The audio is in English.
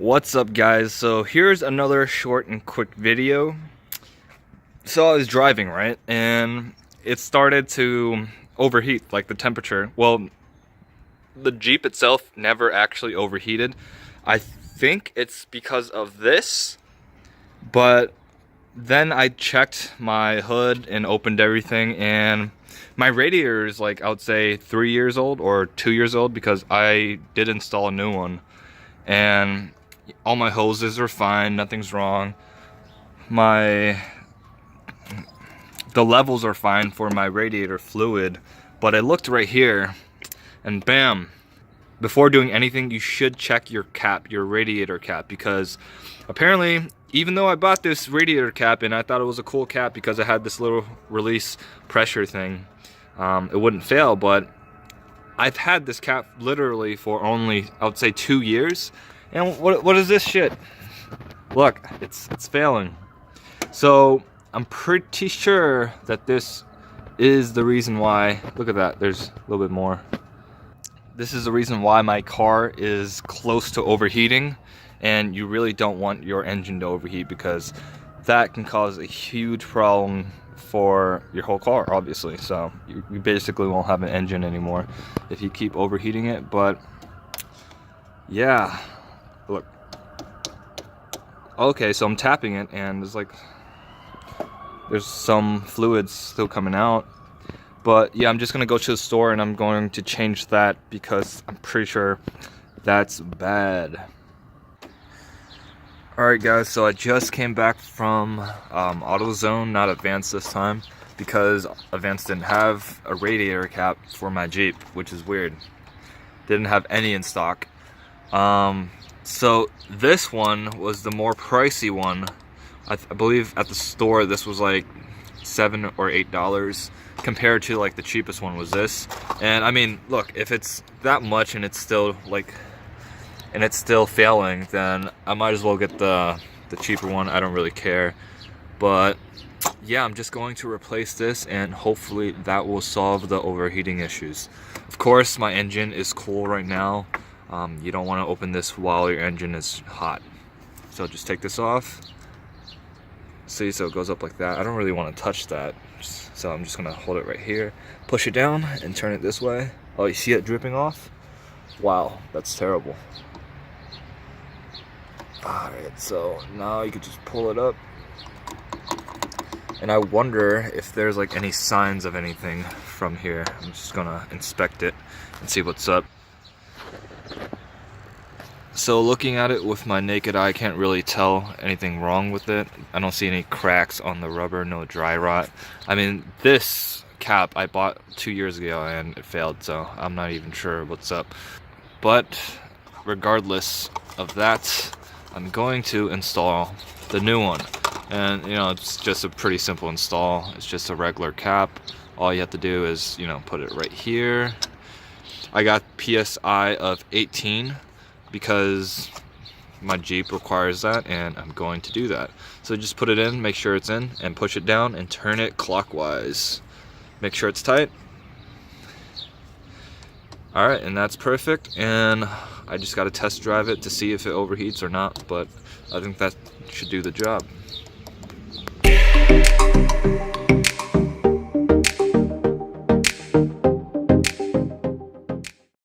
What's up, guys? So here's another short and quick video. So I was driving, right, and it started to overheat, like the temperature. Well, the Jeep itself never actually overheated. I think it's because of this, but then I checked my hood and opened everything, and my radiator is like, I would say 3 years old or 2 years old, because I did install a new one. And all my hoses are fine, nothing's wrong. The levels are fine for my radiator fluid, but I looked right here and bam. Before doing anything, you should check your cap, your radiator cap, because apparently, even though I bought this radiator cap and I thought it was a cool cap because it had this little release pressure thing, it wouldn't fail, but I've had this cap literally for only, I would say, 2 years. And what is this shit? Look, it's failing. So I'm pretty sure that this is the reason why. Look at that, there's a little bit more. This is the reason why my car is close to overheating, and you really don't want your engine to overheat, because that can cause a huge problem for your whole car, obviously. So you basically won't have an engine anymore if you keep overheating it. But yeah, look. Okay, so I'm tapping it and there's some fluids still coming out. But yeah, I'm just gonna go to the store and I'm going to change that, because I'm pretty sure that's bad. Alright guys, so I just came back from AutoZone, not Advance this time, because Advance didn't have a radiator cap for my Jeep, which is weird. Didn't have any in stock. So this one was the more pricey one. I believe at the store this was like $7 or $8 compared to like the cheapest one was this. And I mean, look, if it's that much and it's still failing, then I might as well get the cheaper one. I don't really care. But yeah, I'm just going to replace this, and hopefully that will solve the overheating issues. Of course, my engine is cool right now. You don't want to open this while your engine is hot. So just take this off. See, so it goes up like that. I don't really want to touch that, so I'm just gonna hold it right here, push it down, and turn it this way. Oh, you see it dripping off? Wow, that's terrible. Alright, so now you can just pull it up. And I wonder if there's like any signs of anything from here. I'm just gonna inspect it and see what's up. So looking at it with my naked eye, I can't really tell anything wrong with it. I don't see any cracks on the rubber, no dry rot. I mean, this cap I bought 2 years ago and it failed, so I'm not even sure what's up. But regardless of that, I'm going to install the new one. And you know, it's just a pretty simple install. It's just a regular cap. All you have to do is, you know, put it right here. I got PSI of 18 because my Jeep requires that, and I'm going to do that. So just put it in, make sure it's in, and push it down and turn it clockwise. Make sure it's tight. Alright, and that's perfect, and I just got to test drive it to see if it overheats or not, but I think that should do the job.